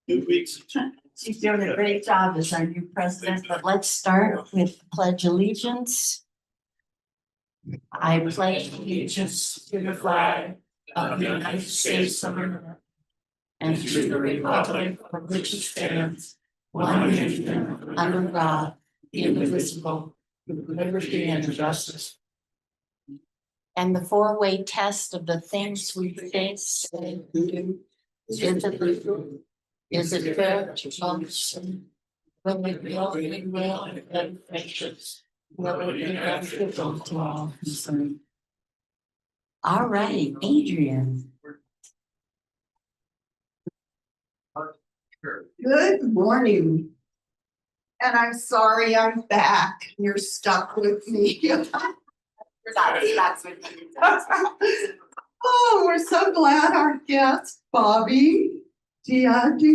2 weeks. She's doing a great job as our new president, but let's start with pledge allegiance. I pledge allegiance to the flag of the United States of America and to the republic for which it stands, one nation, under God, indivisible, with liberty and justice. And the four-way test of the things we face and do. Is it fair to function when we build well and patience? Will it be beneficial to all concerned? All right, Adrian. Good morning. And I'm sorry I'm back. You're stuck with me. Oh, we're so glad our guest, Bobby Diadario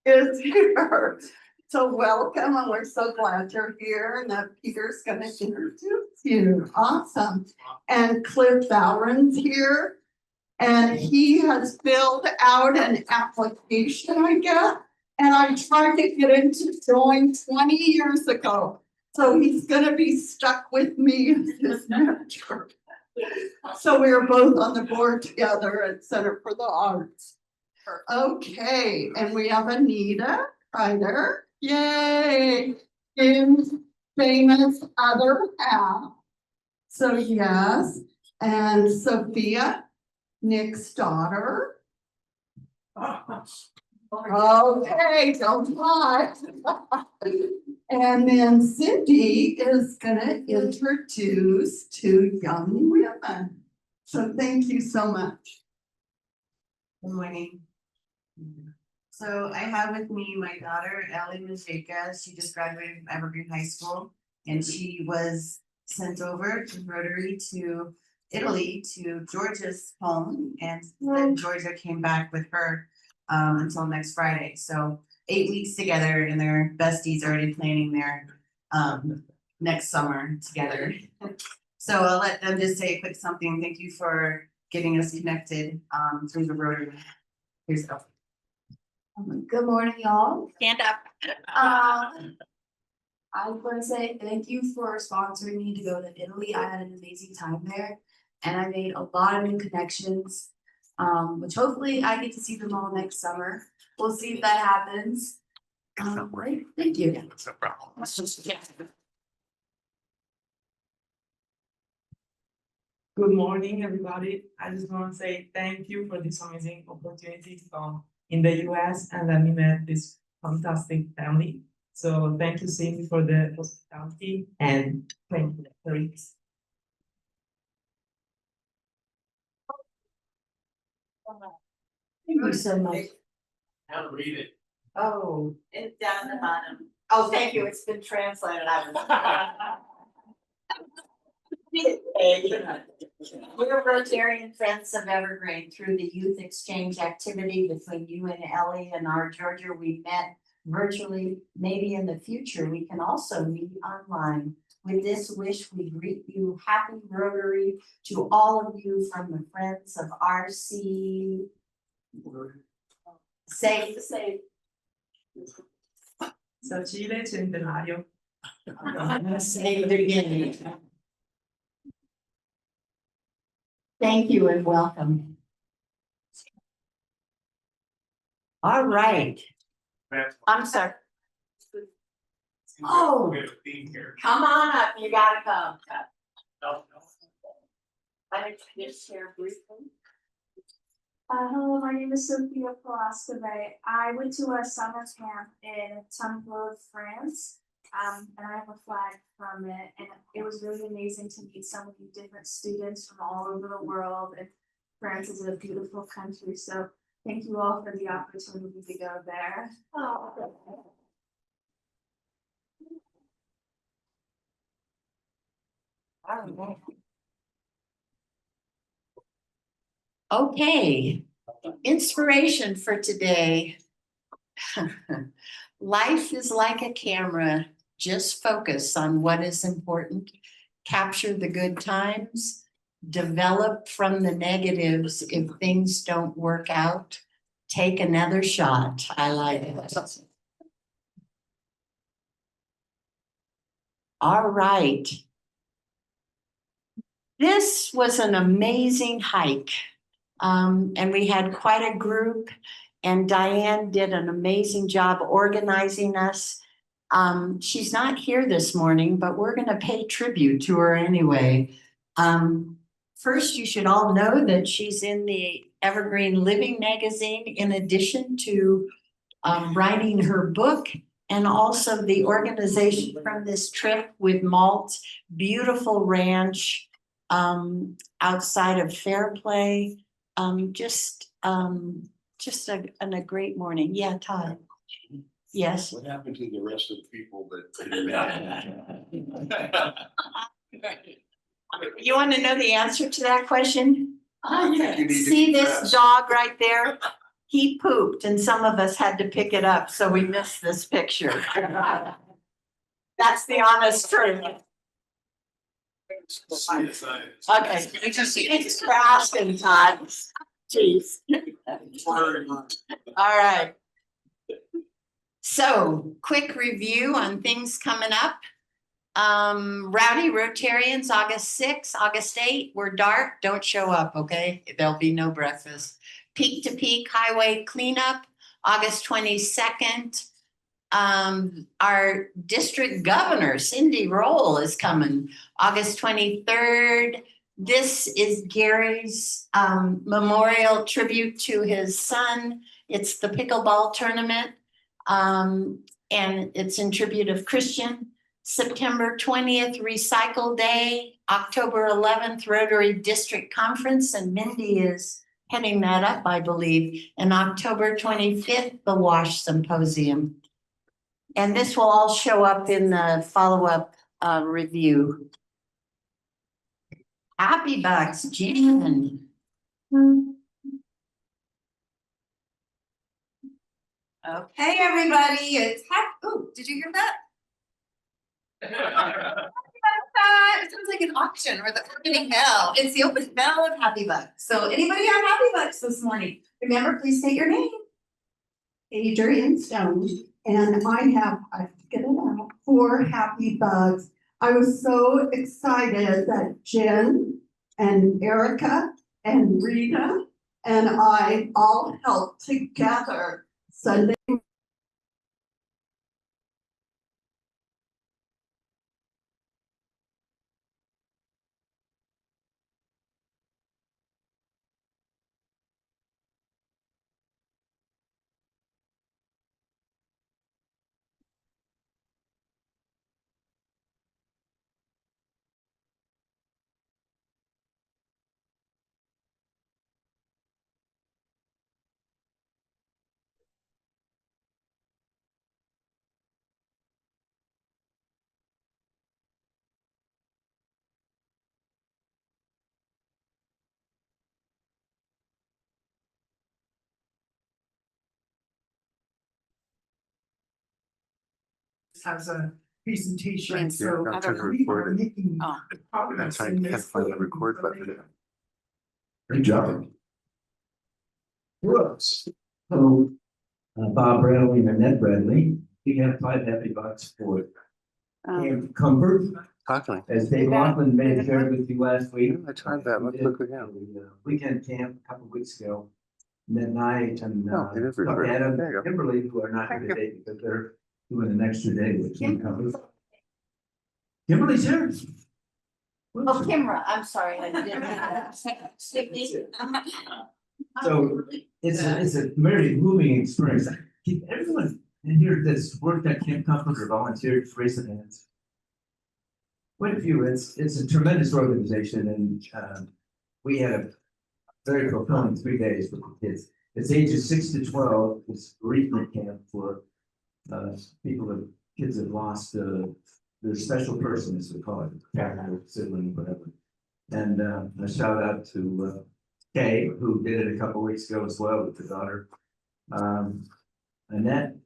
is here. So welcome, and we're so glad you're here, and that Peter's gonna introduce you. Awesome. And Cliff Bowron's here, and he has filled out an application, I guess. And I tried to get him to join 20 years ago. So he's gonna be stuck with me as his mentor. So we were both on the board together at Center for the Arts. Okay, and we have Anita Kreider. Yay! Jim's famous other half. So yes, and Sophia, Nick's daughter. Okay, don't lie. And then Cindy is gonna introduce two young women. So thank you so much. Good morning. So I have with me my daughter, Ellie Mazeka. She just graduated from Evergreen High School, and she was sent over to Rotary to Italy to Georgia's home, and then Georgia came back with her until next Friday. So 8 weeks together, and they're besties already planning their next summer together. So I'll let them just say a quick something. Thank you for getting us connected through the Rotary. Here's Ellie. Good morning, y'all. Stand up. I want to say thank you for sponsoring me to go to Italy. I had an amazing time there, and I made a lot of new connections, which hopefully I get to see them all next summer. We'll see if that happens. Right. Thank you. That's no problem. Good morning, everybody. I just want to say thank you for this amazing opportunity to come in the US and let me meet this fantastic family. So thank you, Cindy, for the hospitality, and thank you for it. Thank you so much. How to read it. Oh, it's down the bottom. Oh, thank you. It's been translated. We're Rotarian Friends of Evergreen. Through the youth exchange activity between you and Ellie and our Georgia, we met virtually. Maybe in the future, we can also meet online. With this wish, we greet you happy Rotary to all of you from the Friends of RC. Say. Sacile Centenario. I'm gonna say it again. Thank you and welcome. All right. I'm sorry. Oh, We have a theme here. come on up. You gotta come. No. I need to just share briefly. Hello, my name is Sophia Palaskave. I went to a summer camp in Tumblr, France, and I have a flag from it. And it was really amazing to meet so many different students from all over the world. And France is a beautiful country, so thank you all for the opportunity to go there. Okay, inspiration for today. Life is like a camera. Just focus on what is important. Capture the good times. develop from the negatives if things don't work out. Take another shot. I like it. All right. This was an amazing hike. And we had quite a group, and Diane did an amazing job organizing us. She's not here this morning, but we're gonna pay tribute to her anyway. First, you should all know that she's in the Evergreen Living magazine in addition to writing her book, and also the organization from this trip with Malt, beautiful ranch outside of Fairplay. Just a great morning. Yeah, Todd. Yes. What happened to the rest of the people You want to know the answer to that question? I think you need to See this confess. dog right there? He pooped and some of us had to pick it up, so we missed this picture. That's the honest truth. Okay, thanks for asking, Todd. Jeez. All right. So, quick review on things coming up. Rowdy Rotarians, August 6th, August 8th, we're dark, don't show up, okay? There'll be no breakfast. Peak to Peak Highway Cleanup, August 22nd. Our district governor, Cindy Roll, is coming, August 23rd. This is Gary's memorial tribute to his son. It's the pickleball tournament, and it's in tribute of Christian. September 20th, Recycle Day, October 11th, Rotary District Conference, and Mindy is heading that up, I believe. And October 25th, the WASH Symposium. And this will all show up in the follow-up review. Happy Bucks, Jen. Hey, everybody, oh, did you hear that? It sounds like an auction or the opening bell. It's the open bell of Happy Bucks. So anybody have Happy Bucks this morning? Remember, please state your name. Adrian Stone, and I have to get it out, 4 Happy Bugs. I was so excited that Jen and Erica and Rita and I all helped together Sunday. Has a presentation, Yes, so. I'm trying to we are record it. making Oh. progress I in can't this find the way. record button. Great job. Whoops. Hello, Bob Bradley and Annette Bradley. We have 5 Happy Bucks for Camp Comfort, Talking. as Dave Laughlin may have shared with you last week. I tried that. Let's look again. Weekend camp a couple weeks ago. And then I and Oh, it is recorded. Adam There you go. Kimberly, who are not here today because they're doing an extra day with Camp Comfort. Kimberly's here. Oh, Kimra, I'm sorry. I didn't. So it's a very moving experience. Keep everyone in here that's worked at Camp Comfort or volunteered, raise their hands. Quite a few. It's a tremendous organization, and we had a very fulfilling 3 days with the kids. It's ages 6 to 12. It's bereavement camp for people that kids have lost their special person, as we call it, parent, sibling, whatever. And a shout out to Kay, who did it a couple weeks ago as well with the daughter. Annette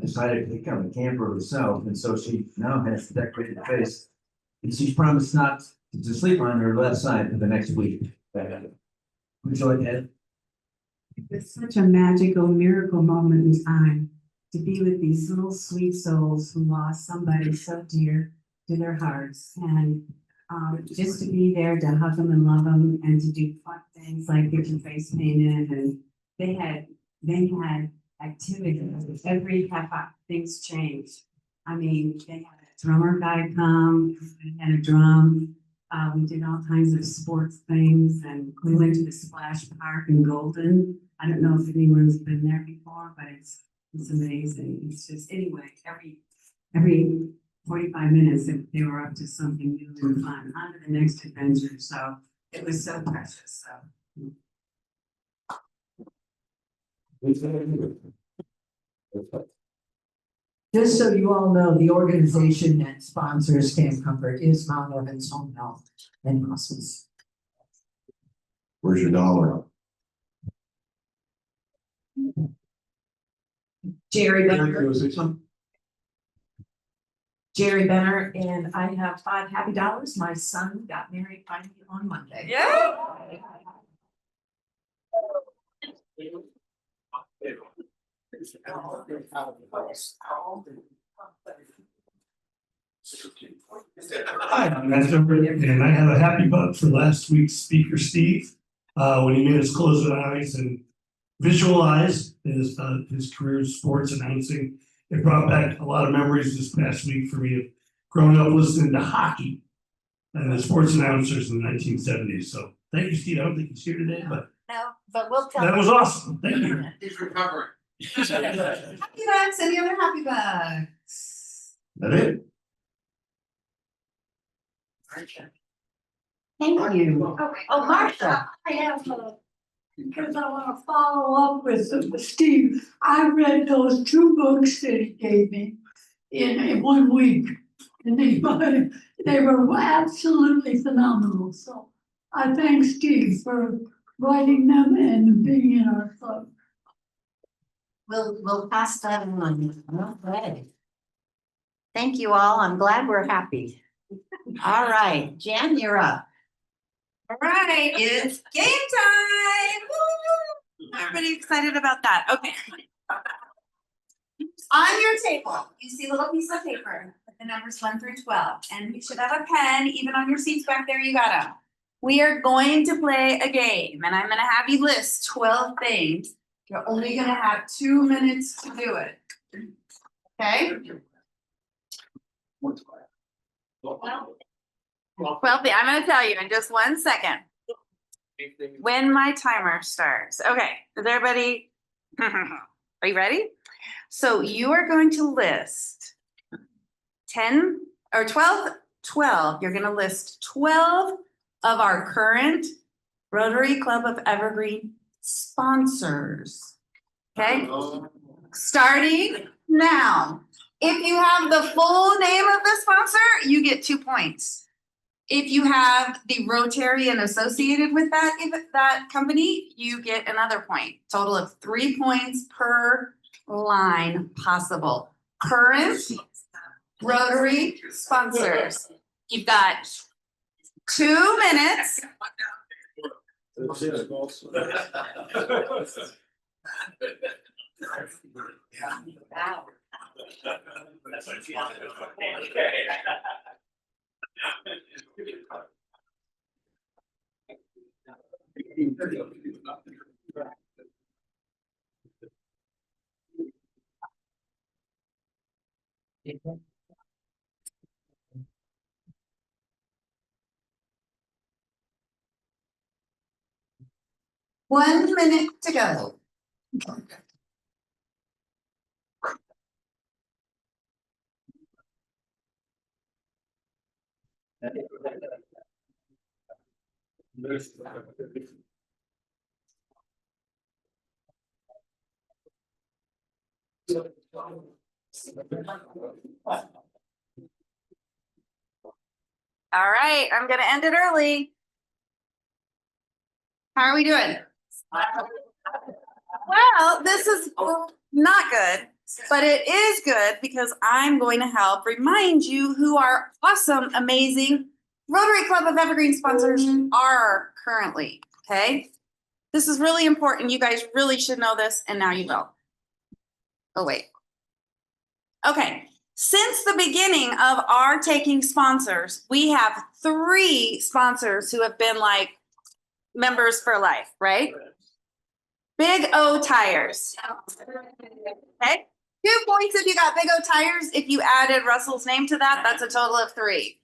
decided to become a camper herself, and so she now has a decorated face. And she's promised not to sleep on her left side for the next week. Would you like Ed? It's such a magical miracle moment in time to be with these little sweet souls who lost somebody so dear to their hearts, and just to be there to hug them and love them and to do fun things like get your face painted, and they had activities every half hour. Things changed. I mean, they had a drummer guy come, they had a drum. We did all kinds of sports things, and we went to the splash park in Golden. I don't know if anyone's been there before, but it's amazing. It's just, anyway, every 45 minutes, they were up to something new and fun, on to the next adventure. So it was so precious. So. Just so you all know, the organization that sponsors Camp Comfort is Mount Evans Home Health and Hospice. Where's your dollar? Jerry Benner. Jerry Benner, and I have $5 happy dollars. My son got married finally on Monday. Yeah. Hi, I'm Matt Zimmer, and I have a happy butt for last week's speaker, Steve. When he made us close our eyes and visualize his career in sports announcing, it brought back a lot of memories this past week for me of growing up listening to hockey and the sports announcers in the 1970s. So thank you, Steve. I don't think he's here today, but No, but we'll tell. that was awesome. Thank you. He's recovering. Happy bucks, any other happy bucks? That it? Thank you. Oh, Marcia. I have, because I want to follow up with Steve. I read those 2 books that he gave me in 1 week. And they were absolutely phenomenal. So I thank Steve for writing them and being in our club. We'll pass that on. Okay. Thank you all. I'm glad we're happy. All right, Jen, you're up. All right, it's game time. Woo! Everybody excited about that? Okay. On your table, you see a little piece of paper with the numbers 1 through 12, and you should have a pen. Even on your seats back there, you got them. We are going to play a game, and I'm going to have you list 12 things. You're only going to have 2 minutes to do it. Okay? Well, I'm going to tell you in just 1 second when my timer starts. Okay, is everybody? Are you ready? So you are going to list 10 or 12. You're going to list 12 of our current Rotary Club of Evergreen sponsors. Okay, starting now. If you have the full name of the sponsor, you get 2 points. If you have the Rotarian associated with that company, you get another point. Total of 3 points per line possible. Current Rotary sponsors. You've got 2 minutes. One minute to go. All right, I'm gonna end it early. How are we doing? Well, this is not good, but it is good because I'm going to help remind you who our awesome, amazing Rotary Club of Evergreen sponsors are currently, okay? This is really important. You guys really should know this, and now you will. Oh, wait. Okay, since the beginning of our taking sponsors, we have 3 sponsors who have been like members for life, right? Big O Tires. Okay, 2 points if you got Big O Tires. If you added Russell's name to that, that's a total of 3.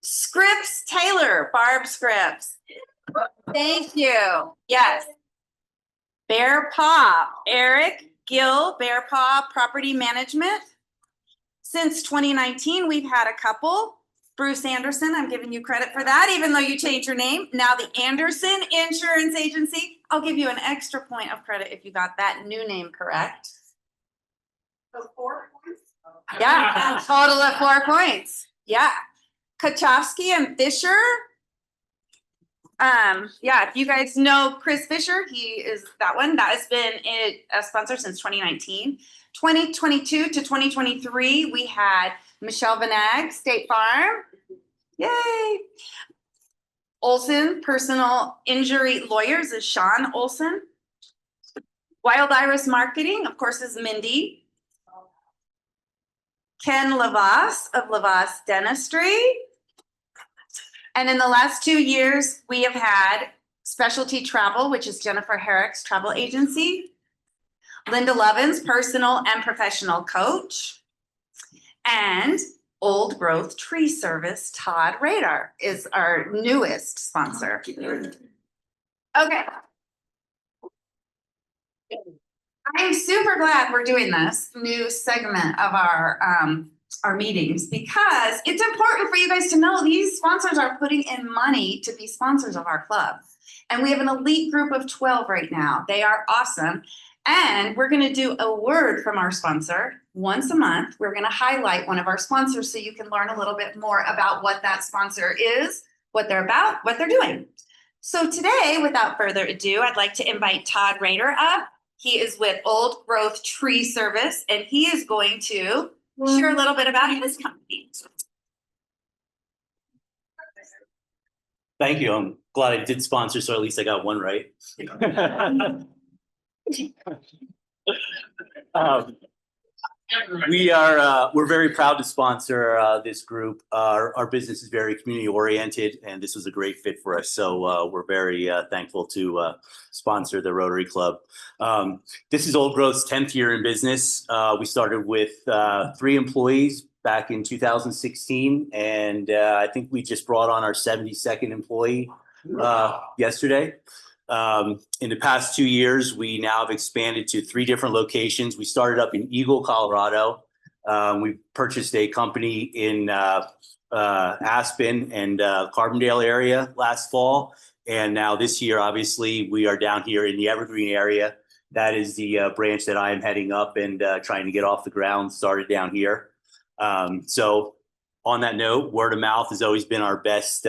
Scripps Taylor, Barb Scripps. Thank you. Yes. Bear Paw, Eric Gill, Bear Paw Property Management. Since 2019, we've had a couple. Bruce Anderson, I'm giving you credit for that, even though you changed your name. Now the Anderson Insurance Agency. I'll give you an extra point of credit if you got that new name correct. So 4 points? Yeah, total of 4 points. Yeah. Kachowski and Fisher. Yeah, if you guys know Chris Fisher, he is that one. That has been a sponsor since 2019. 2022 to 2023, we had Michelle Vanag, State Farm. Yay. Olson Personal Injury Lawyers is Sean Olson. Wild Iris Marketing, of course, is Mindy. Ken Lavas of Lavas Dentistry. And in the last 2 years, we have had Specialty Travel, which is Jennifer Herrick's travel agency. Linda Lovins, personal and professional coach. And Old Growth Tree Service, Todd Radar is our newest sponsor. Okay. I'm super glad we're doing this new segment of our meetings because it's important for you guys to know these sponsors are putting in money to be sponsors of our club. And we have an elite group of 12 right now. They are awesome. And we're going to do a word from our sponsor once a month. We're going to highlight one of our sponsors so you can learn a little bit more about what that sponsor is, what they're about, what they're doing. So today, without further ado, I'd like to invite Todd Rader up. He is with Old Growth Tree Service, and he is going to share a little bit about his company. Thank you. I'm glad I did sponsor, so at least I got one right. We're very proud to sponsor this group. Our business is very community oriented, and this was a great fit for us. So we're very thankful to sponsor the Rotary Club. This is Old Growth's 10th year in business. We started with 3 employees back in 2016, and I think we just brought on our 72nd employee yesterday. In the past 2 years, we now have expanded to 3 different locations. We started up in Eagle, Colorado. We purchased a company in Aspen and Carbondale area last fall. And now this year, obviously, we are down here in the Evergreen area. That is the branch that I am heading up and trying to get off the ground, started down here. So on that note, word of mouth has always been our best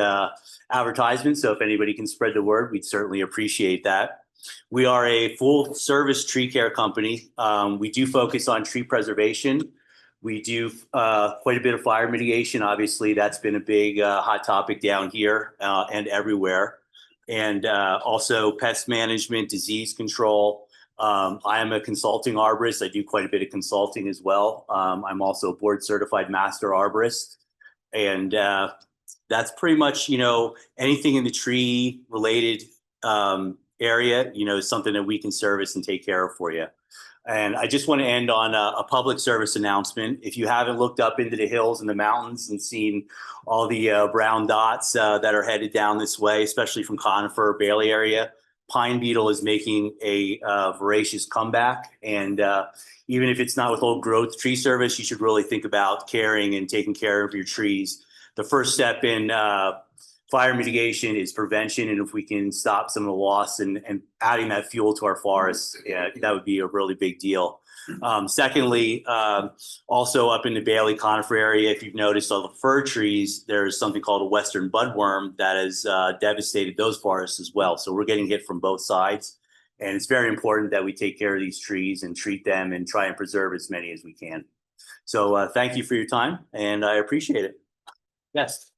advertisement. So if anybody can spread the word, we'd certainly appreciate that. We are a full service tree care company. We do focus on tree preservation. We do quite a bit of fire mitigation. Obviously, that's been a big hot topic down here and everywhere. And also pest management, disease control. I am a consulting arborist. I do quite a bit of consulting as well. I'm also a board certified master arborist. And that's pretty much, anything in the tree related area, is something that we can service and take care of for you. And I just want to end on a public service announcement. If you haven't looked up into the hills and the mountains and seen all the brown dots that are headed down this way, especially from Conifer, Bailey area, pine beetle is making a voracious comeback. And even if it's not with Old Growth Tree Service, you should really think about caring and taking care of your trees. The first step in fire mitigation is prevention. And if we can stop some of the loss and adding that fuel to our forests, that would be a really big deal. Secondly, also up in the Bailey Conifer area, if you've noticed all the fir trees, there's something called a western budworm that has devastated those forests as well. So we're getting hit from both sides. And it's very important that we take care of these trees and treat them and try and preserve as many as we can. So thank you for your time, and I appreciate it. Yes.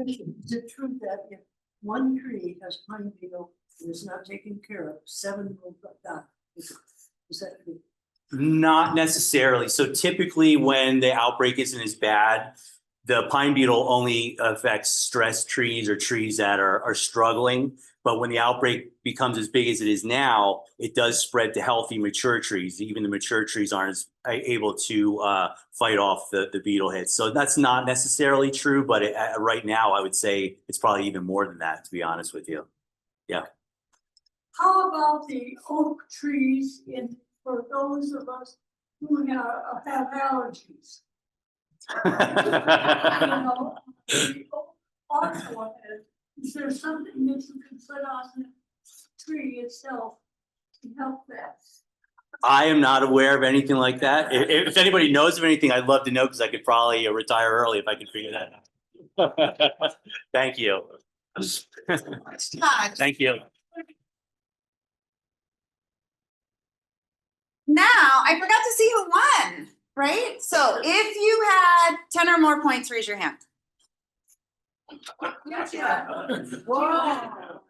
Is it true that if one tree has pine beetle and is not taken care of, 7 will die? Is that true? Not necessarily. So typically when the outbreak isn't as bad, the pine beetle only affects stressed trees or trees that are struggling. But when the outbreak becomes as big as it is now, it does spread to healthy mature trees. Even the mature trees aren't as able to fight off the beetle hits. So that's not necessarily true, but right now I would say it's probably even more than that, to be honest with you. Yeah. How about the oak trees for those of us who have allergies? You know, the oak also is there something that you can put on the tree itself to help that? I am not aware of anything like that. If anybody knows of anything, I'd love to know because I could probably retire early if I could figure that out. Thank you. Thank you. Now, I forgot to see who won, right? So if you had 10 or more points, raise your hand. Wow.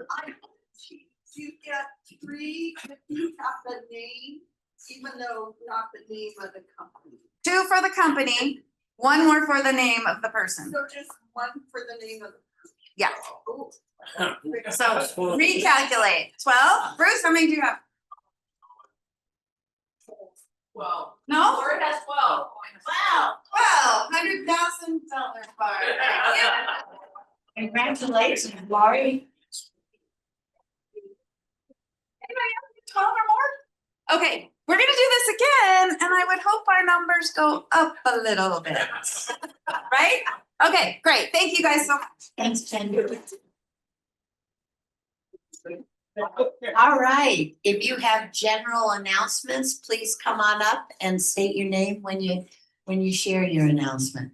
You get 3 if you have the name, even though not the name of the company. 2 for the company, 1 more for the name of the person. So just 1 for the name of the person. Yeah. Oh. So recalculate. 12. Bruce, how many do you have? Well. No? Lori has 12. Wow. Well, $100,000 bar. Congratulations, Lori. Anybody else 12 or more? Okay, we're gonna do this again, and I would hope our numbers go up a little bit. Right? Okay, great. Thank you guys so much. Thanks, Jen. All right, if you have general announcements, please come on up and state your name when you share your announcement.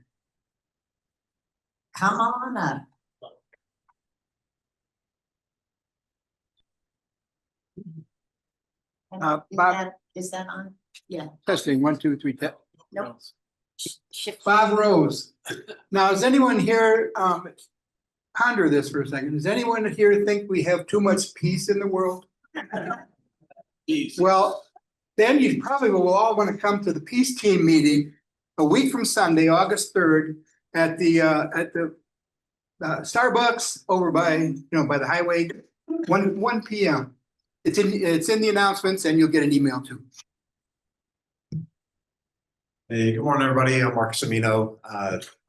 Come on up. Bob. Is that on? Yeah. Testing, 1, 2, 3, Nope. Shift. Bob Rose. Now, does anyone here, ponder this for a second, does anyone here think we have too much peace in the world? Well, then you probably will all want to come to the peace team meeting a week from Sunday, August 3rd, at the Starbucks over by the highway, 1 p.m. It's in the announcements, and you'll get an email too. Hey, good morning, everybody. I'm Marcus Amino.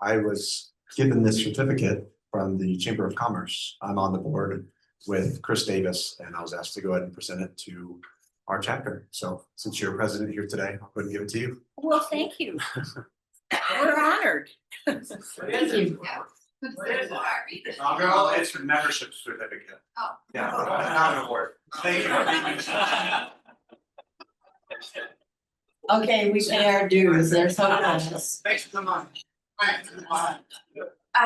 I was given this certificate from the Chamber of Commerce. I'm on the board with Chris Davis, and I was asked to go ahead and present it to our chapter. So since you're president here today, I'll go ahead and give it to you. Well, thank you. We're honored. Thank you. It's a membership certificate. Oh. Yeah, not an award. Thank you. Okay, we pay our dues. There's so much. Thanks for coming on.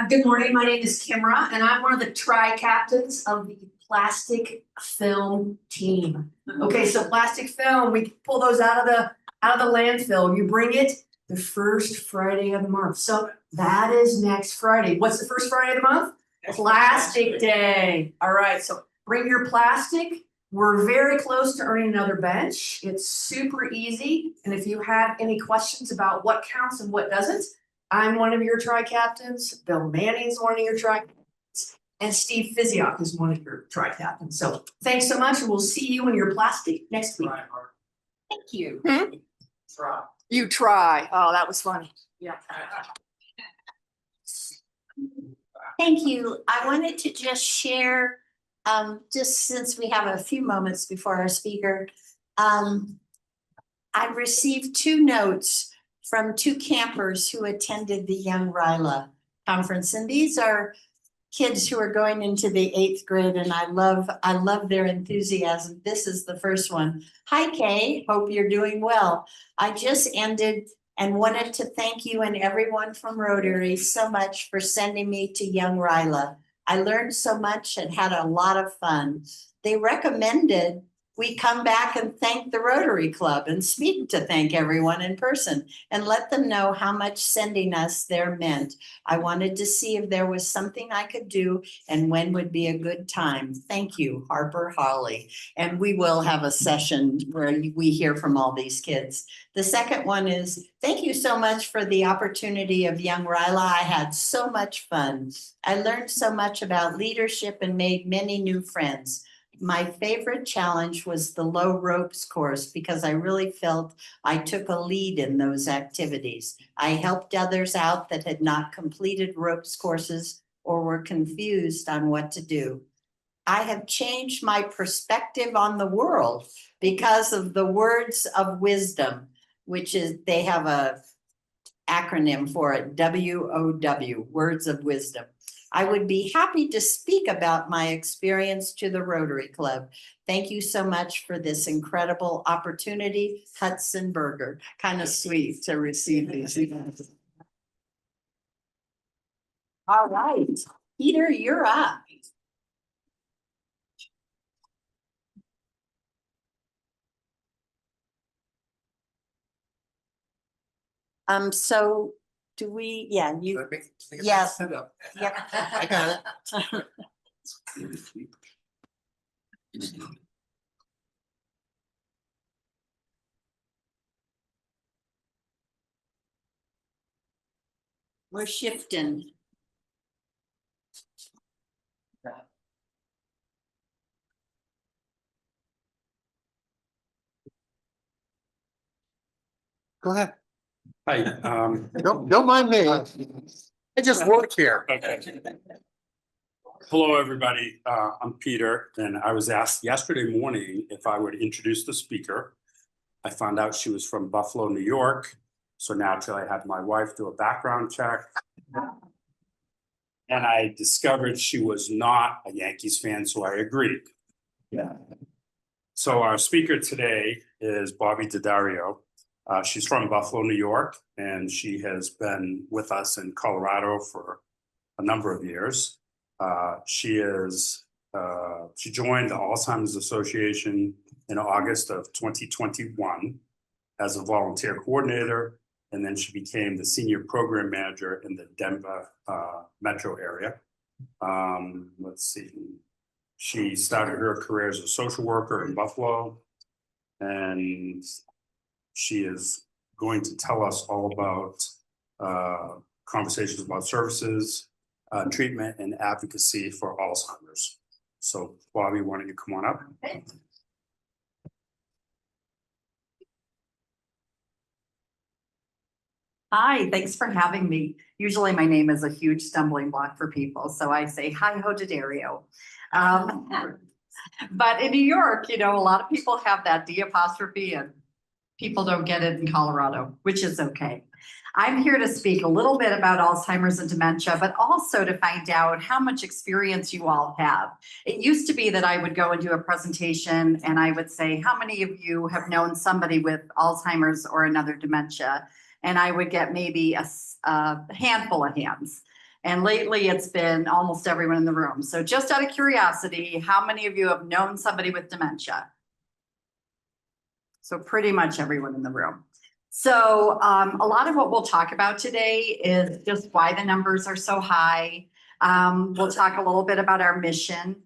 Good morning, my name is Kimra, and I'm one of the tri-captains of the plastic film team. Okay, so plastic film, we pull those out of the landfill. You bring it the first Friday of the month. So that is next Friday. What's the first Friday of the month? Plastic Day. All right, so bring your plastic. We're very close to earning another bench. It's super easy. And if you have any questions about what counts and what doesn't, I'm one of your tri-captains. Bill Manning's one of your tri-captains. And Steve Fiziok is one of your tri-captains. So thanks so much, and we'll see you in your plastic next week. Thank you. Try. You try. Oh, that was funny. Yeah. Thank you. I wanted to just share, just since we have a few moments before our speaker, I received 2 notes from 2 campers who attended the Young Ryla conference. And these are kids who are going into the 8th grade, and I love their enthusiasm. This is the first one. Hi, Kay. Hope you're doing well. I just ended and wanted to thank you and everyone from Rotary so much for sending me to Young Ryla. I learned so much and had a lot of fun. They recommended we come back and thank the Rotary Club and speak to thank everyone in person and let them know how much sending us there meant. I wanted to see if there was something I could do and when would be a good time. Thank you, Harper Holly. And we will have a session where we hear from all these kids. The second one is, thank you so much for the opportunity of Young Ryla. I had so much fun. I learned so much about leadership and made many new friends. My favorite challenge was the low ropes course because I really felt I took a lead in those activities. I helped others out that had not completed ropes courses or were confused on what to do. I have changed my perspective on the world because of the words of wisdom, which is, they have a acronym for it, WOW, Words of Wisdom. I would be happy to speak about my experience to the Rotary Club. Thank you so much for this incredible opportunity, Hudson Berger. Kind of sweet to receive these. All right, Peter, you're up. So do we, yeah, you, yes. Yep. I got it. We're shifting. Go ahead. Hi, Don't mind me. I just work here. okay. Hello, everybody. I'm Peter, and I was asked yesterday morning if I would introduce the speaker. I found out she was from Buffalo, New York. So naturally, I had my wife do a background check. And I discovered she was not a Yankees fan, so I agreed. Yeah. So our speaker today is Bobby Daddario. She's from Buffalo, New York, and she has been with us in Colorado for a number of years. She joined the Alzheimer's Association in August of 2021 as a volunteer coordinator, and then she became the senior program manager in the Denver metro area. Let's see. She started her career as a social worker in Buffalo, and she is going to tell us all about conversations about services, treatment, and advocacy for Alzheimer's. So, Bobby, why don't you come on up? Okay. Hi, thanks for having me. Usually my name is a huge stumbling block for people, so I say hi ho Daddario. But in New York, you know, a lot of people have that D apostrophe and people don't get it in Colorado, which is okay. I'm here to speak a little bit about Alzheimer's and dementia, but also to find out how much experience you all have. It used to be that I would go and do a presentation and I would say, how many of you have known somebody with Alzheimer's or another dementia? And I would get maybe a handful of hands. And lately it's been almost everyone in the room. So just out of curiosity, how many of you have known somebody with dementia? So pretty much everyone in the room. So a lot of what we'll talk about today is just why the numbers are so high. We'll talk a little bit about our mission.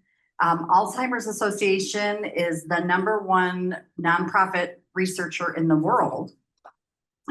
Alzheimer's Association is the #1 nonprofit researcher in the world.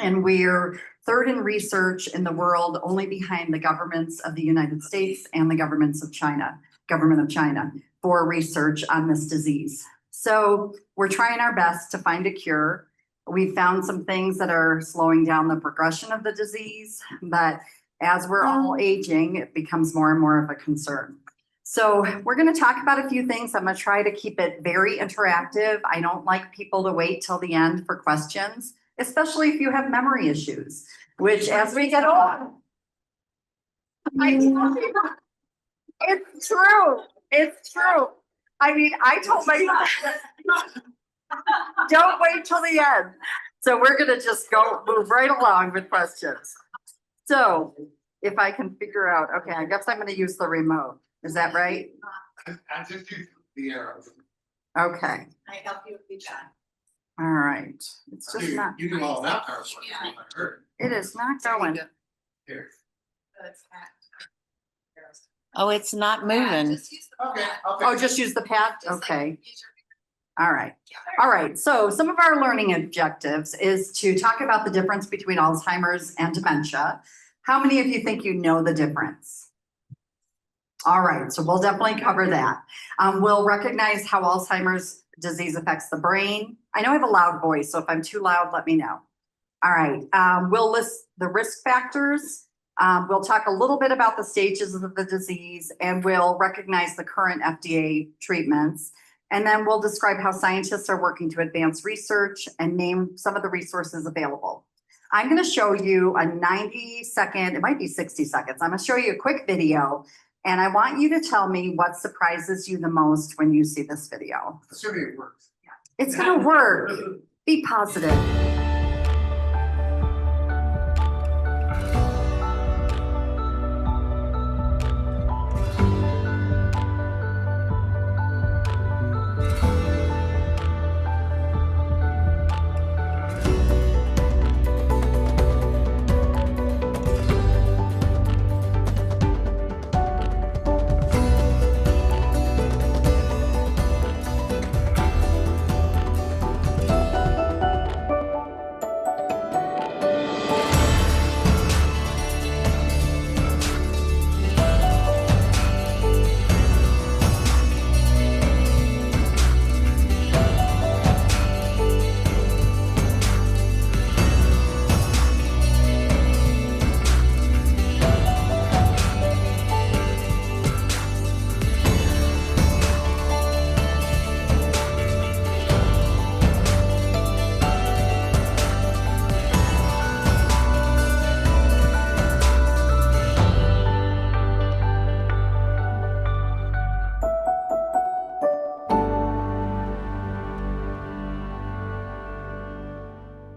And we're third in research in the world, only behind the governments of the United States and the government of China for research on this disease. So we're trying our best to find a cure. We found some things that are slowing down the progression of the disease, but as we're all aging, it becomes more and more of a concern. So we're going to talk about a few things. I'm going to try to keep it very interactive. I don't like people to wait till the end for questions, especially if you have memory issues, which as we get older, it's true. It's true. I mean, I told myself, don't wait till the end. So we're going to just move right along with questions. So if I can figure out, okay, I guess I'm going to use the remote. Is that right? I just use the arrows. Okay, I help you with that. all right. It's just not, You do all that part. Yeah. it is not going. Here. Oh, it's not moving. Okay. Oh, just use the pad? Okay. All right. All right. So some of our learning objectives is to talk about the difference between Alzheimer's and dementia. How many of you think you know the difference? All right. So we'll definitely cover that. We'll recognize how Alzheimer's disease affects the brain. I know I have a loud voice, so if I'm too loud, let me know. All right. We'll list the risk factors. We'll talk a little bit about the stages of the disease, and we'll recognize the current FDA treatments. And then we'll describe how scientists are working to advance research and name some of the resources available. I'm going to show you a 90-second, it might be 60 seconds. I'm going to show you a quick video, and I want you to tell me what surprises you the most when you see this video. Assuming it works. It's going to work. Be positive.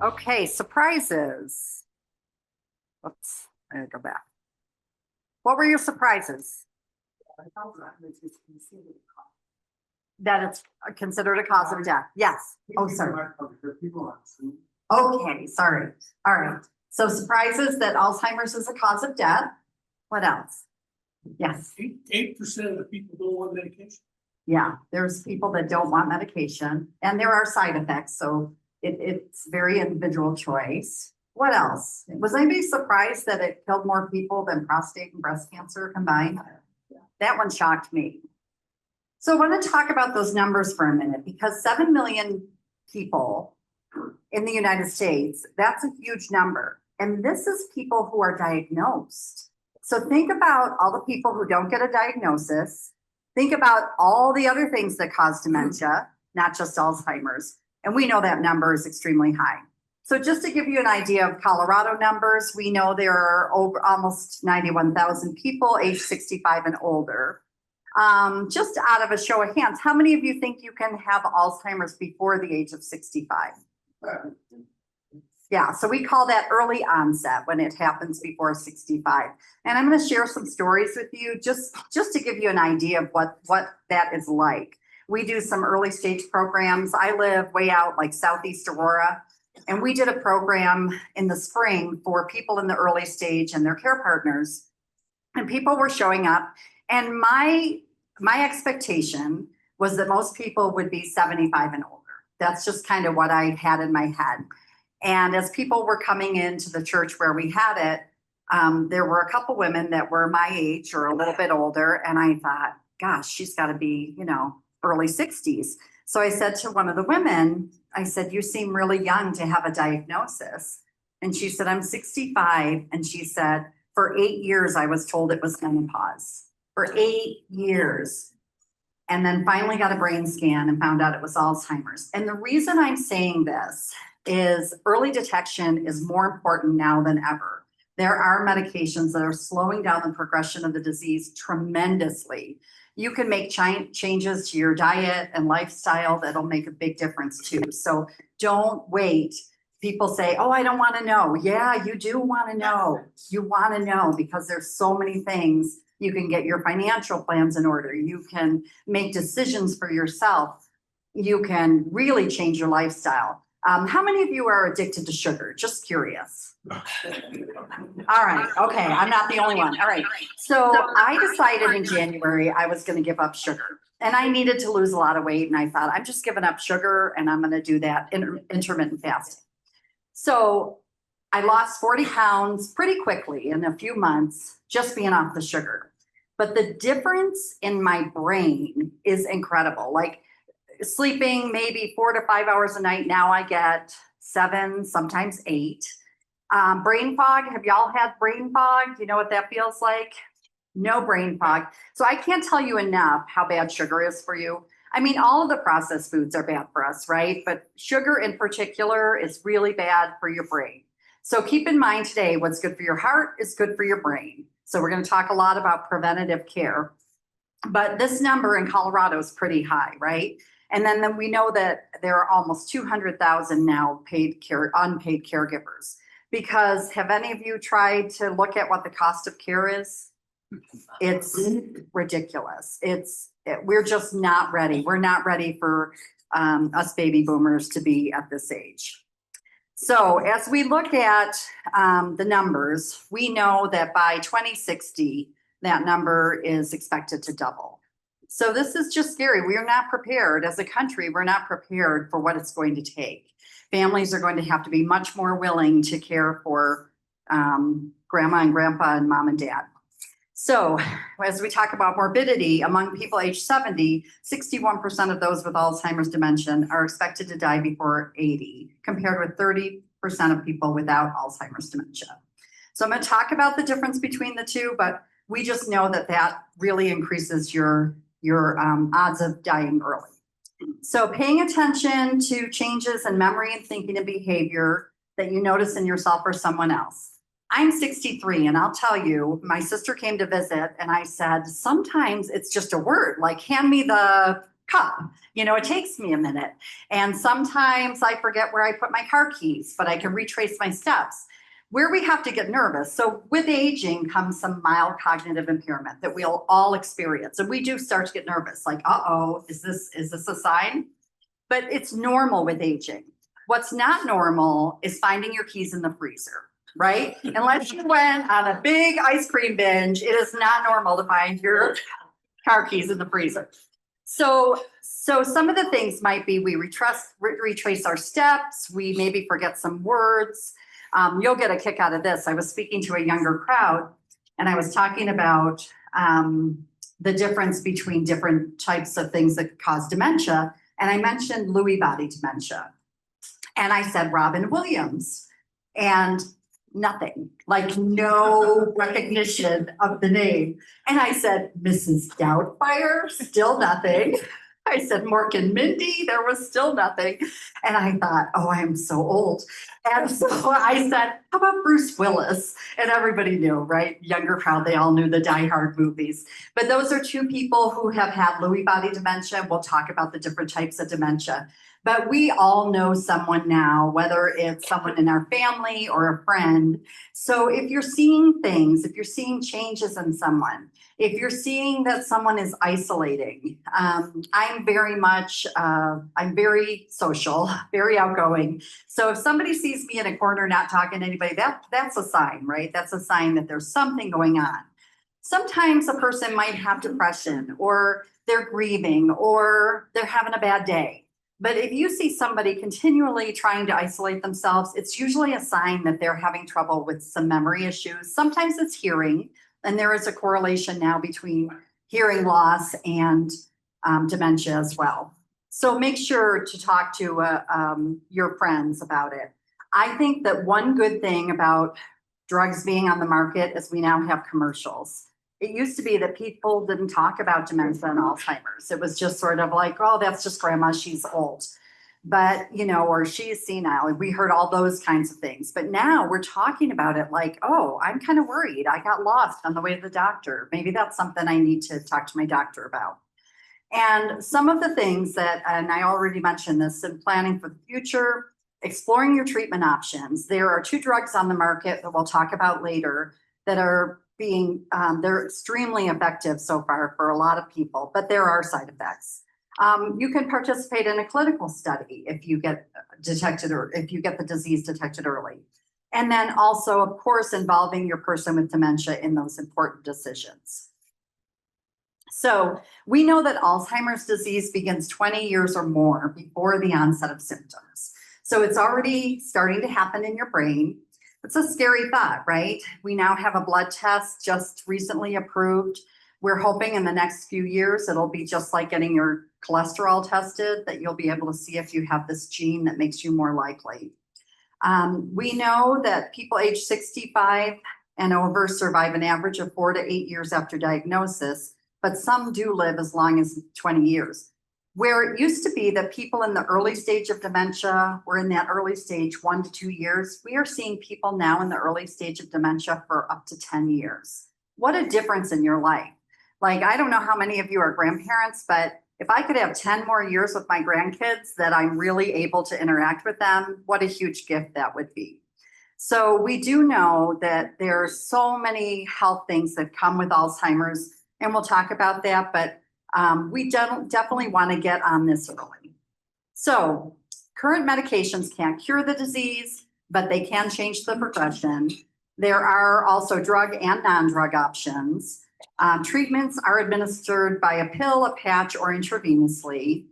Okay, surprises. Oops, I gotta go back. What were your surprises? That it's considered a cause of death. Yes. Oh, sorry. Okay, sorry. All right. So surprises that Alzheimer's is a cause of death. What else? Yes. 8% of the people don't want medication. Yeah, there's people that don't want medication, and there are side effects, so it's very individual choice. What else? Was anybody surprised that it killed more people than prostate and breast cancer combined? That one shocked me. So I want to talk about those numbers for a minute, because 7 million people in the United States, that's a huge number. And this is people who are diagnosed. So think about all the people who don't get a diagnosis. Think about all the other things that cause dementia, not just Alzheimer's. And we know that number is extremely high. So just to give you an idea of Colorado numbers, we know there are over almost 91,000 people aged 65 and older. Just out of a show of hands, how many of you think you can have Alzheimer's before the age of 65? Yeah, so we call that early onset when it happens before 65. And I'm going to share some stories with you just to give you an idea of what that is like. We do some early stage programs. I live way out like Southeast Aurora, and we did a program in the spring for people in the early stage and their care partners. And people were showing up, and my expectation was that most people would be 75 and older. That's just kind of what I had in my head. And as people were coming into the church where we had it, there were a couple women that were my age or a little bit older. And I thought, gosh, she's got to be, early 60s. So I said to one of the women, I said, you seem really young to have a diagnosis. And she said, I'm 65. And she said, for 8 years, I was told it was menopause. For 8 years. And then finally got a brain scan and found out it was Alzheimer's. And the reason I'm saying this is early detection is more important now than ever. There are medications that are slowing down the progression of the disease tremendously. You can make changes to your diet and lifestyle that'll make a big difference too. So don't wait. People say, oh, I don't want to know. Yeah, you do want to know. You want to know because there's so many things. You can get your financial plans in order. You can make decisions for yourself. you can really change your lifestyle. How many of you are addicted to sugar? Just curious. All right, okay, I'm not the only one. All right. So I decided in January I was gonna give up sugar. And I needed to lose a lot of weight, and I thought, I'm just giving up sugar and I'm gonna do that intermittent fasting. So I lost 40 pounds pretty quickly in a few months, just being off the sugar. But the difference in my brain is incredible. Like sleeping maybe 4 to 5 hours a night. Now I get 7, sometimes 8. Brain fog. Have y'all had brain fog? Do you know what that feels like? No brain fog. So I can't tell you enough how bad sugar is for you. I mean, all of the processed foods are bad for us, right? But sugar in particular is really bad for your brain. So keep in mind today, what's good for your heart is good for your brain. So we're going to talk a lot about preventative care. But this number in Colorado is pretty high, right? And then we know that there are almost 200,000 now unpaid caregivers. Because have any of you tried to look at what the cost of care is? It's ridiculous. We're just not ready. We're not ready for us baby boomers to be at this age. So as we look at the numbers, we know that by 2060, that number is expected to double. So this is just scary. We are not prepared as a country. We're not prepared for what it's going to take. Families are going to have to be much more willing to care for grandma and grandpa and mom and dad. So as we talk about morbidity among people age 70, 61% of those with Alzheimer's dementia are expected to die before 80, compared with 30% of people without Alzheimer's dementia. So I'm going to talk about the difference between the two, but we just know that that really increases your odds of dying early. So paying attention to changes in memory and thinking and behavior that you notice in yourself or someone else. I'm 63 and I'll tell you, my sister came to visit and I said, sometimes it's just a word, like hand me the cup. You know, it takes me a minute. And sometimes I forget where I put my car keys, but I can retrace my steps. Where we have to get nervous. So with aging comes some mild cognitive impairment that we'll all experience. And we do start to get nervous, like, uh-oh, is this a sign? But it's normal with aging. What's not normal is finding your keys in the freezer. Right? Unless you went on a big ice cream binge, it is not normal to find your car keys in the freezer. So some of the things might be we retrace our steps, we maybe forget some words. You'll get a kick out of this. I was speaking to a younger crowd and I was talking about the difference between different types of things that cause dementia. And I mentioned Lewy body dementia. And I said Robin Williams. And nothing, like no recognition of the name. And I said, Mrs. Doubtfire, still nothing. I said, Mork and Mindy, there was still nothing. And I thought, oh, I am so old. And so I said, how about Bruce Willis? And everybody knew, right? Younger crowd, they all knew the Die Hard movies. But those are two people who have had Lewy body dementia. We'll talk about the different types of dementia. But we all know someone now, whether it's someone in our family or a friend. So if you're seeing things, if you're seeing changes in someone, if you're seeing that someone is isolating, I'm very social, very outgoing. So if somebody sees me in a corner not talking to anybody, that's a sign, right? That's a sign that there's something going on. Sometimes a person might have depression or they're grieving or they're having a bad day. But if you see somebody continually trying to isolate themselves, it's usually a sign that they're having trouble with some memory issues. Sometimes it's hearing, and there is a correlation now between hearing loss and dementia as well. So make sure to talk to your friends about it. I think that one good thing about drugs being on the market is we now have commercials. It used to be that people didn't talk about dementia and Alzheimer's. It was just sort of like, oh, that's just grandma, she's old. But, you know, or she's senile. We heard all those kinds of things. But now we're talking about it like, oh, I'm kind of worried. I got lost on the way to the doctor. Maybe that's something I need to talk to my doctor about. And some of the things that, and I already mentioned this, in planning for the future, exploring your treatment options. There are 2 drugs on the market that we'll talk about later that are they're extremely effective so far for a lot of people, but there are side effects. You can participate in a clinical study if you get detected or if you get the disease detected early. And then also, of course, involving your person with dementia in those important decisions. So we know that Alzheimer's disease begins 20 years or more before the onset of symptoms. So it's already starting to happen in your brain. It's a scary thought, right? We now have a blood test just recently approved. We're hoping in the next few years, it'll be just like getting your cholesterol tested, that you'll be able to see if you have this gene that makes you more likely. We know that people age 65 and over survive an average of 4 to 8 years after diagnosis, but some do live as long as 20 years. Where it used to be that people in the early stage of dementia were in that early stage 1 to 2 years, we are seeing people now in the early stage of dementia for up to 10 years. What a difference in your life. Like, I don't know how many of you are grandparents, but if I could have 10 more years with my grandkids that I'm really able to interact with them, what a huge gift that would be. So we do know that there are so many health things that come with Alzheimer's, and we'll talk about that, but we definitely want to get on this early. So current medications can't cure the disease, but they can change the progression. There are also drug and non-drug options. Treatments are administered by a pill, a patch, or intravenously.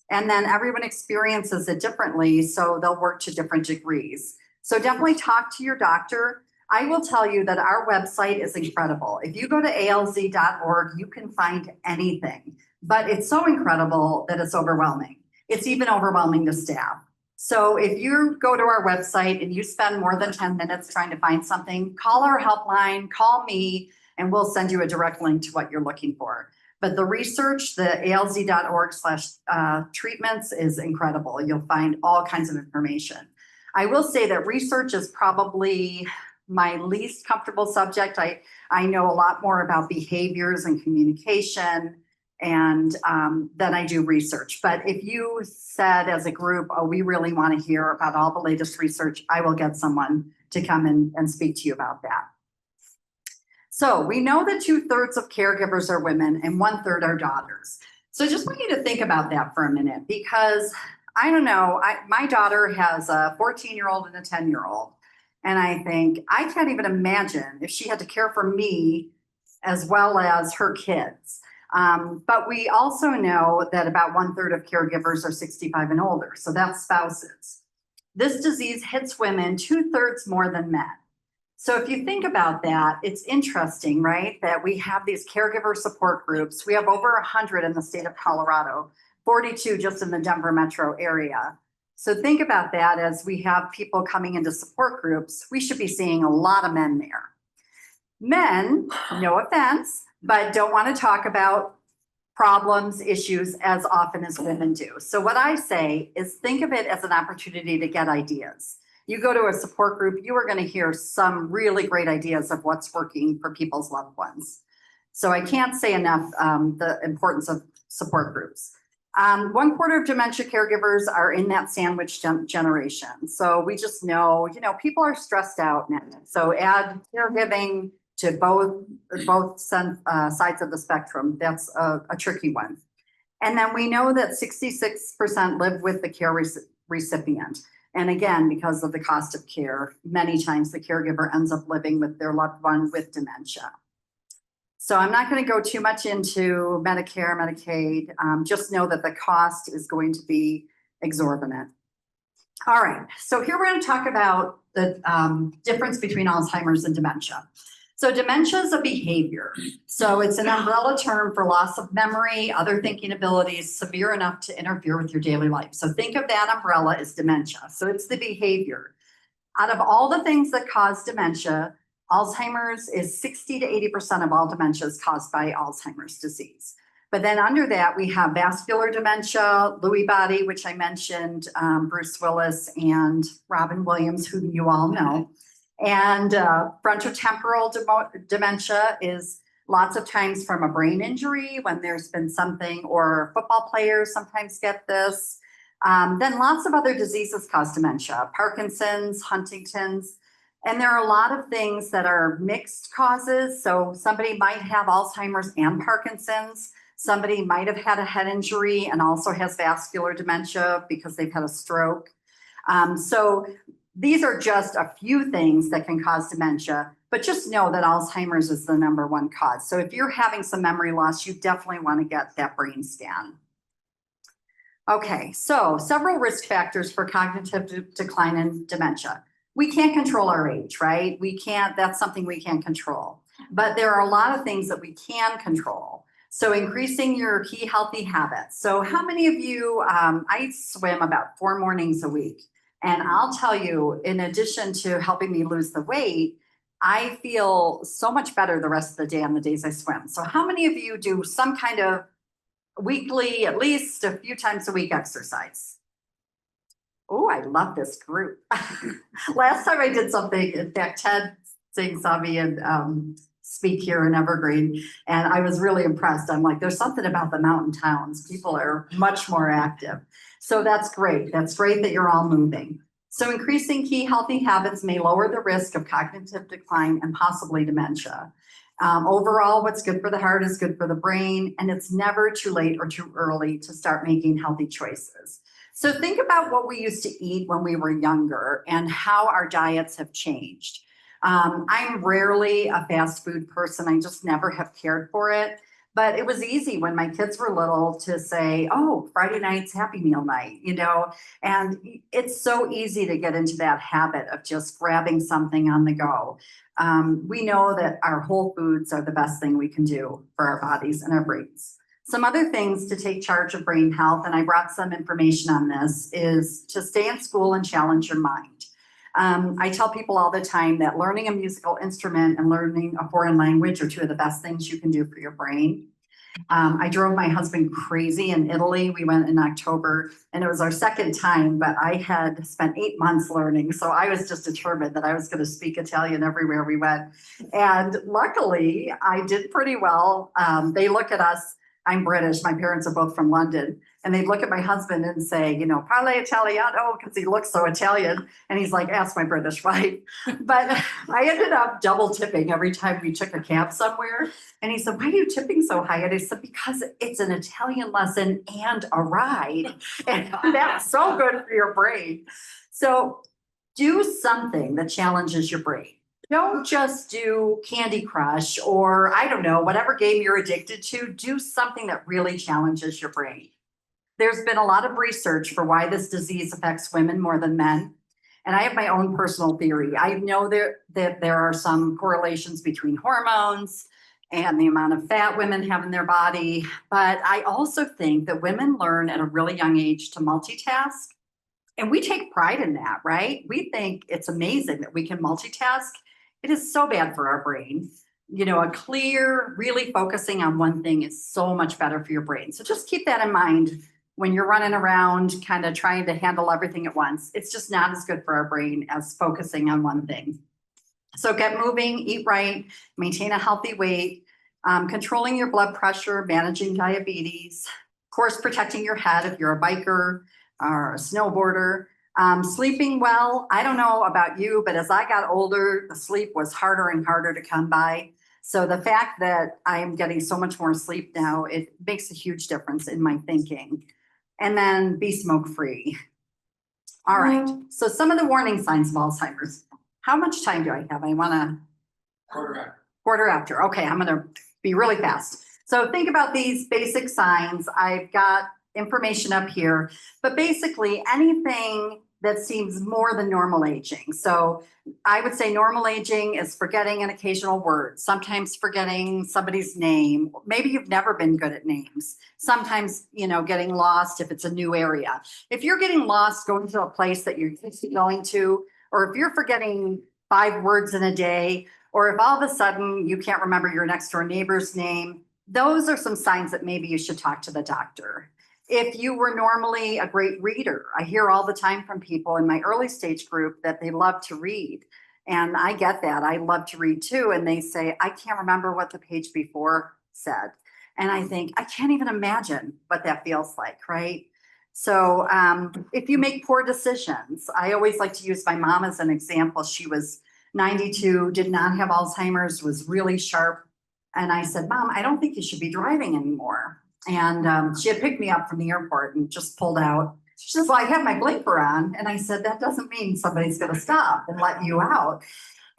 And then everyone experiences it differently, so they'll work to different degrees. So definitely talk to your doctor. I will tell you that our website is incredible. If you go to alz.org, you can find anything, but it's so incredible that it's overwhelming. It's even overwhelming to staff. So if you go to our website and you spend more than 10 minutes trying to find something, call our helpline, call me, and we'll send you a direct link to what you're looking for. But the research, the alz.org/treatments is incredible. You'll find all kinds of information. I will say that research is probably my least comfortable subject. I know a lot more about behaviors and communication and than I do research. But if you said as a group, oh, we really want to hear about all the latest research, I will get someone to come and speak to you about that. So we know that 2/3 of caregivers are women and 1/3 are daughters. So I just want you to think about that for a minute, because I don't know, my daughter has a 14-year-old and a 10-year-old. And I think I can't even imagine if she had to care for me as well as her kids. But we also know that about 1/3 of caregivers are 65 and older. So that's spouses. This disease hits women 2/3 more than men. So if you think about that, it's interesting, right? That we have these caregiver support groups. We have over 100 in the state of Colorado, 42 just in the Denver metro area. So think about that as we have people coming into support groups, we should be seeing a lot of men there. Men, no offense, but don't want to talk about problems, issues as often as women do. So what I say is think of it as an opportunity to get ideas. You go to a support group, you are going to hear some really great ideas of what's working for people's loved ones. So I can't say enough the importance of support groups. 1/4 of dementia caregivers are in that sandwich generation. So we just know, people are stressed out now. So add caregiving to both sides of the spectrum. That's a tricky one. And then we know that 66% live with the care recipient. And again, because of the cost of care, many times the caregiver ends up living with their loved one with dementia. So I'm not going to go too much into Medicare, Medicaid. Just know that the cost is going to be exorbitant. All right, so here we're going to talk about the difference between Alzheimer's and dementia. So dementia is a behavior. So it's an umbrella term for loss of memory, other thinking abilities severe enough to interfere with your daily life. So think of that umbrella as dementia. So it's the behavior. Out of all the things that cause dementia, Alzheimer's is 60 to 80% of all dementia is caused by Alzheimer's disease. But then under that, we have vascular dementia, Lewy body, which I mentioned, Bruce Willis and Robin Williams, who you all know. And frontotemporal dementia is lots of times from a brain injury when there's been something, or football players sometimes get this. Then lots of other diseases cause dementia, Parkinson's, Huntington's. And there are a lot of things that are mixed causes. So somebody might have Alzheimer's and Parkinson's, Somebody might have had a head injury and also has vascular dementia because they've had a stroke. So these are just a few things that can cause dementia, but just know that Alzheimer's is the #1 cause. So if you're having some memory loss, you definitely want to get that brain scan. Okay, so several risk factors for cognitive decline and dementia. We can't control our age, right? That's something we can't control. But there are a lot of things that we can control. So increasing your key healthy habits. So how many of you, I swim about 4 mornings a week. And I'll tell you, in addition to helping me lose the weight, I feel so much better the rest of the day on the days I swim. So how many of you do some kind of weekly, at least a few times a week exercise? Oh, I love this group. Last time I did something, in fact, Ted Singh saw me and speak here in Evergreen, and I was really impressed. I'm like, there's something about the mountain towns. People are much more active. So that's great. That's great that you're all moving. So increasing key healthy habits may lower the risk of cognitive decline and possibly dementia. Overall, what's good for the heart is good for the brain, and it's never too late or too early to start making healthy choices. So think about what we used to eat when we were younger and how our diets have changed. I'm rarely a fast food person. I just never have cared for it. But it was easy when my kids were little to say, oh, Friday night's Happy Meal night, and it's so easy to get into that habit of just grabbing something on the go. We know that our whole foods are the best thing we can do for our bodies and our brains. Some other things to take charge of brain health, and I brought some information on this, is to stay in school and challenge your mind. I tell people all the time that learning a musical instrument and learning a foreign language are 2 of the best things you can do for your brain. I drove my husband crazy in Italy. We went in October and it was our 2nd time, but I had spent 8 months learning. So I was just determined that I was going to speak Italian everywhere we went. And luckily I did pretty well. They look at us, I'm British. My parents are both from London. And they'd look at my husband and say, parle Italiano, because he looks so Italian. And he's like, ask my British wife. But I ended up double tipping every time we took a cab somewhere. And he said, why are you tipping so high? And I said, because it's an Italian lesson and a ride. And that's so good for your brain. So do something that challenges your brain. Don't just do Candy Crush or, I don't know, whatever game you're addicted to. Do something that really challenges your brain. There's been a lot of research for why this disease affects women more than men. And I have my own personal theory. I know that there are some correlations between hormones and the amount of fat women have in their body. But I also think that women learn at a really young age to multitask. And we take pride in that, right? We think it's amazing that we can multitask. It is so bad for our brain. A clear, really focusing on one thing is so much better for your brain. So just keep that in mind when you're running around kind of trying to handle everything at once. It's just not as good for our brain as focusing on one thing. So get moving, eat right, maintain a healthy weight, controlling your blood pressure, managing diabetes, of course, protecting your head if you're a biker or a snowboarder. Sleeping well. I don't know about you, but as I got older, the sleep was harder and harder to come by. So the fact that I am getting so much more sleep now, it makes a huge difference in my thinking. And then be smoke-free. All right. So some of the warning signs of Alzheimer's. How much time do I have? I want to. Quarter after. Okay, I'm going to be really fast. So think about these basic signs. I've got information up here, but basically anything that seems more than normal aging. So I would say normal aging is forgetting an occasional word, sometimes forgetting somebody's name. Maybe you've never been good at names. Sometimes, getting lost if it's a new area. If you're getting lost going to a place that you're used to going to, or if you're forgetting 5 words in a day, or if all of a sudden you can't remember your next door neighbor's name, those are some signs that maybe you should talk to the doctor. If you were normally a great reader, I hear all the time from people in my early stage group that they love to read. And I get that. I love to read too. And they say, I can't remember what the page before said. And I think, I can't even imagine what that feels like, right? So if you make poor decisions, I always like to use my mom as an example. She was 92, did not have Alzheimer's, was really sharp. And I said, Mom, I don't think you should be driving anymore. And she had picked me up from the airport and just pulled out. She says, well, I have my blinker on. And I said, that doesn't mean somebody's gonna stop and let you out.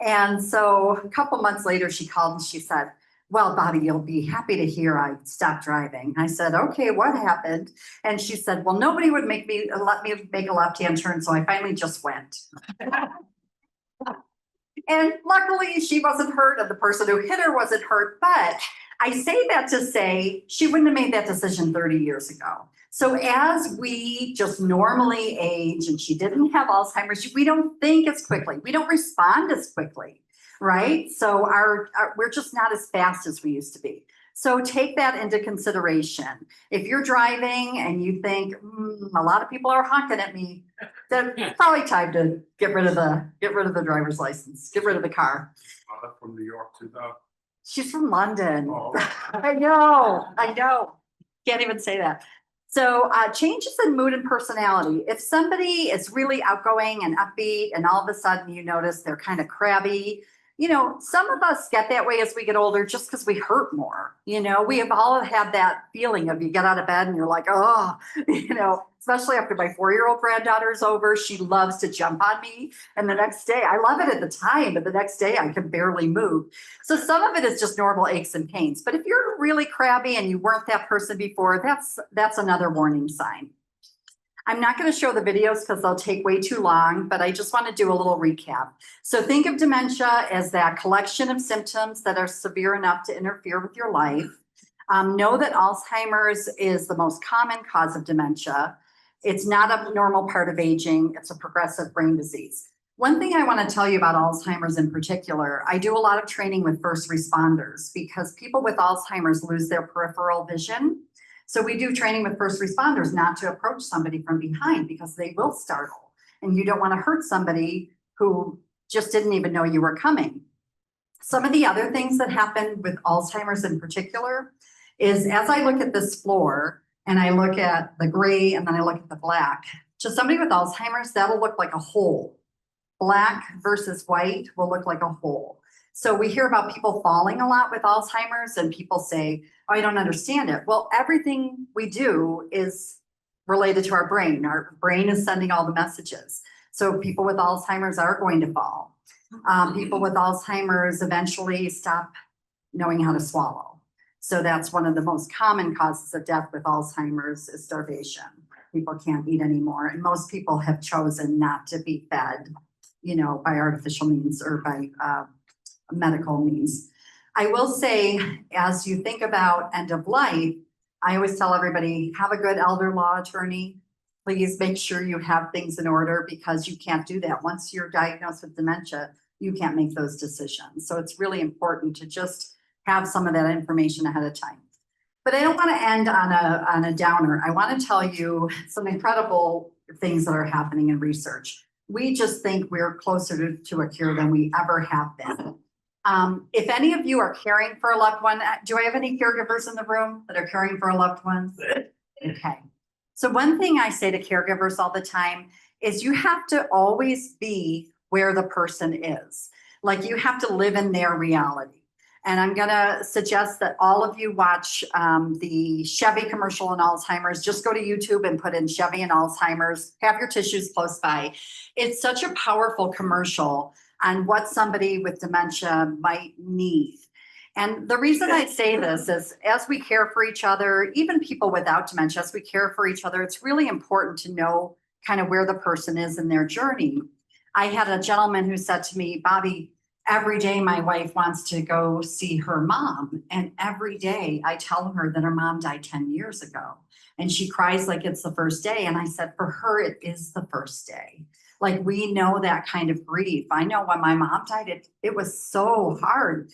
And so a couple months later, she called and she said, well, Bobby, you'll be happy to hear I stopped driving. I said, okay, what happened? And she said, well, nobody would let me make a left-hand turn, so I finally just went. And luckily she wasn't hurt and the person who hit her wasn't hurt, but I say that to say she wouldn't have made that decision 30 years ago. So as we just normally age, and she didn't have Alzheimer's, we don't think as quickly, we don't respond as quickly, right? So we're just not as fast as we used to be. So take that into consideration. If you're driving and you think, a lot of people are honking at me, then it's probably time to get rid of the driver's license, get rid of the car. From New York too, though. She's from London. Oh. I know. Can't even say that. So changes in mood and personality. If somebody is really outgoing and upbeat and all of a sudden you notice they're kind of crabby, you know, some of us get that way as we get older just because we hurt more. You know, we have all had that feeling of you get out of bed and you're like, oh, you know, especially after my 4-year-old granddaughter's over, she loves to jump on me. And the next day, I love it at the time, but the next day I can barely move. So some of it is just normal aches and pains. But if you're really crabby and you weren't that person before, that's another warning sign. I'm not going to show the videos because they'll take way too long, but I just want to do a little recap. So think of dementia as that collection of symptoms that are severe enough to interfere with your life. Know that Alzheimer's is the most common cause of dementia. It's not a normal part of aging. It's a progressive brain disease. One thing I want to tell you about Alzheimer's in particular, I do a lot of training with first responders because people with Alzheimer's lose their peripheral vision. So we do training with first responders not to approach somebody from behind because they will startle. And you don't want to hurt somebody who just didn't even know you were coming. Some of the other things that happen with Alzheimer's in particular is as I look at this floor and I look at the gray and then I look at the black, to somebody with Alzheimer's, that'll look like a hole. Black versus white will look like a hole. So we hear about people falling a lot with Alzheimer's and people say, oh, I don't understand it. Well, everything we do is related to our brain. Our brain is sending all the messages. So people with Alzheimer's are going to fall. People with Alzheimer's eventually stop knowing how to swallow. So that's one of the most common causes of death with Alzheimer's is starvation. People can't eat anymore. And most people have chosen not to be fed, you know, by artificial means or by medical means. I will say, as you think about end of life, I always tell everybody, have a good elder law attorney. Please make sure you have things in order because you can't do that. Once you're diagnosed with dementia, you can't make those decisions. So it's really important to just have some of that information ahead of time. But I don't want to end on a downer. I want to tell you some incredible things that are happening in research. We just think we're closer to a cure than we ever have been. If any of you are caring for a loved one, do I have any caregivers in the room that are caring for a loved one? Okay. So one thing I say to caregivers all the time is you have to always be where the person is. Like you have to live in their reality. And I'm going to suggest that all of you watch the Chevy commercial on Alzheimer's. Just go to YouTube and put in Chevy and Alzheimer's. Have your tissues close by. It's such a powerful commercial on what somebody with dementia might need. And the reason I say this is as we care for each other, even people without dementia, as we care for each other, it's really important to know kind of where the person is in their journey. I had a gentleman who said to me, Bobby, every day my wife wants to go see her mom. And every day I tell her that her mom died 10 years ago. And she cries like it's the first day. And I said, for her, it is the first day. Like we know that kind of grief. I know when my mom died, it was so hard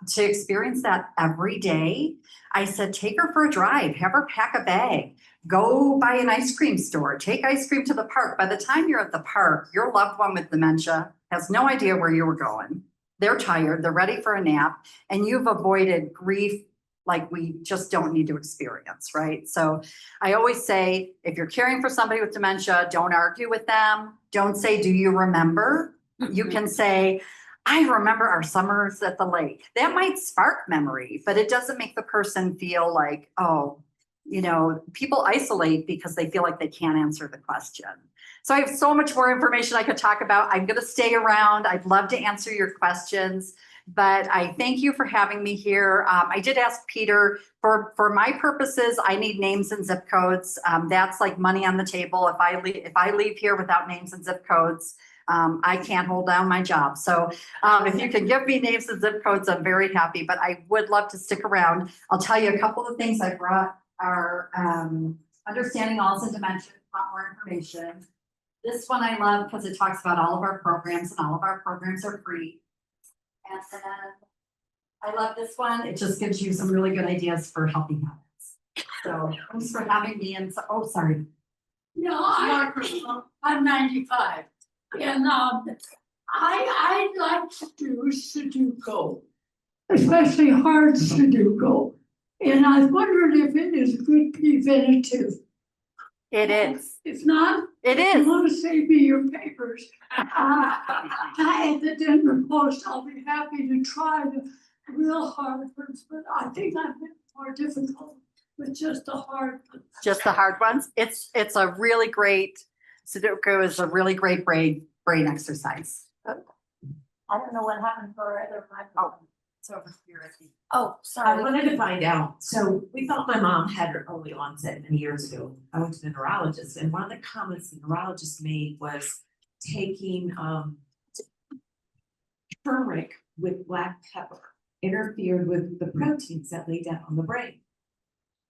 to experience that every day. I said, take her for a drive, have her pack a bag, go by an ice cream store, take ice cream to the park. By the time you're at the park, your loved one with dementia has no idea where you were going. They're tired, they're ready for a nap, and you've avoided grief like we just don't need to experience, right? So I always say, if you're caring for somebody with dementia, don't argue with them. Don't say, do you remember? You can say, I remember our summers at the lake. That might spark memory, but it doesn't make the person feel like, oh, you know, people isolate because they feel like they can't answer the question. So I have so much more information I could talk about. I'm going to stay around. I'd love to answer your questions, but I thank you for having me here. I did ask Peter for my purposes. I need names and zip codes. That's like money on the table. If I leave here without names and zip codes, I can't hold down my job. So if you can give me names and zip codes, I'm very happy, but I would love to stick around. I'll tell you a couple of things I brought are understanding Alzheimer's dementia, a lot more information. This one I love because it talks about all of our programs, and all of our programs are free. And then I love this one. It just gives you some really good ideas for healthy habits. So thanks for having me. And so, oh, sorry. No, I'm 95. And I like to do Sudoku, especially hard Sudoku. And I wondered if it is good preventative. It is. If not, it if is. you want to save me your papers, at the Denver Post, I'll be happy to try the real hard ones, but I think I've been more difficult with just the hard ones. Just the hard ones. It's a really great, Sudoku is a really great brain exercise. I don't know what happened for our other microphone. It's over here, I think. Oh, I sorry. wanted to find out, so we thought my mom had her early onset many years ago. I went to the neurologist, and one of the comments the neurologist made was taking turmeric with black pepper interfered with the proteins that lay down on the brain.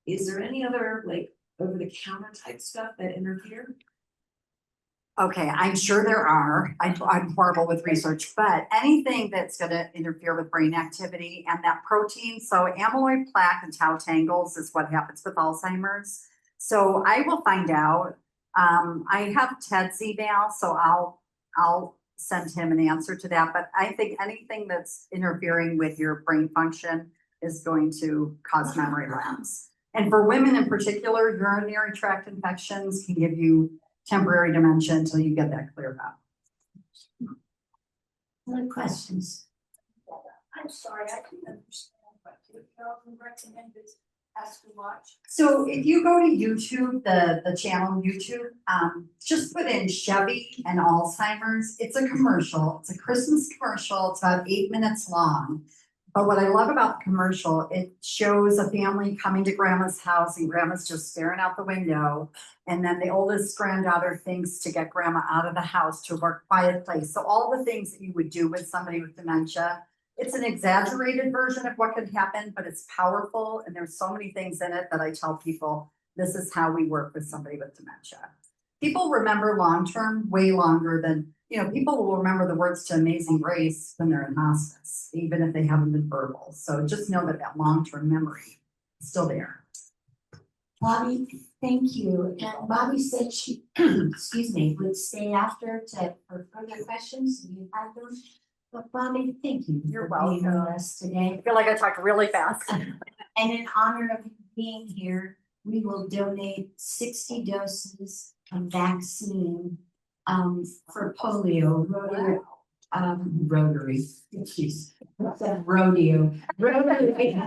Is there any other like over-the-counter type stuff that interfere? Okay, I'm sure there are. I'm horrible with research, but anything that's going to interfere with brain activity and that protein. So amyloid plaque and tau tangles is what happens with Alzheimer's. So I will find out. I have Ted's email, so I'll send him an answer to that. But I think anything that's interfering with your brain function is going to cause memory lapse. And for women in particular, urinary tract infections can give you temporary dementia until you get that cleared up. Other questions? I'm sorry, I couldn't understand what you recommended us to watch. So if you go to YouTube, the channel YouTube, just put in Chevy and Alzheimer's. It's a commercial. It's a Christmas commercial. It's about 8 minutes long. But what I love about the commercial, it shows a family coming to grandma's house and grandma's just staring out the window. And then the oldest granddaughter thinks to get grandma out of the house to a more quiet place. So all the things that you would do with somebody with dementia, it's an exaggerated version of what could happen, but it's powerful. And there's so many things in it that I tell people, this is how we work with somebody with dementia. People remember long-term way longer than, people will remember the words to Amazing Grace when they're in hospice, even if they haven't been verbal. So just know that long-term memory is still there. Bobby, thank you. And Bobby said she, excuse me, would stay after for further questions. You have those. But Bobby, thank you. You're for being welcome. with us today. I feel like I talked really fast. And in honor of you being here, we will donate 60 doses of vaccine for polio. Rotary. Excuse. Rodeo. Rotary.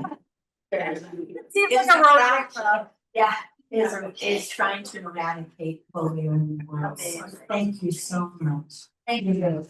Seems like a Rotary club. Yeah, is trying to eradicate polio in the world. So thank you so much. Thank you.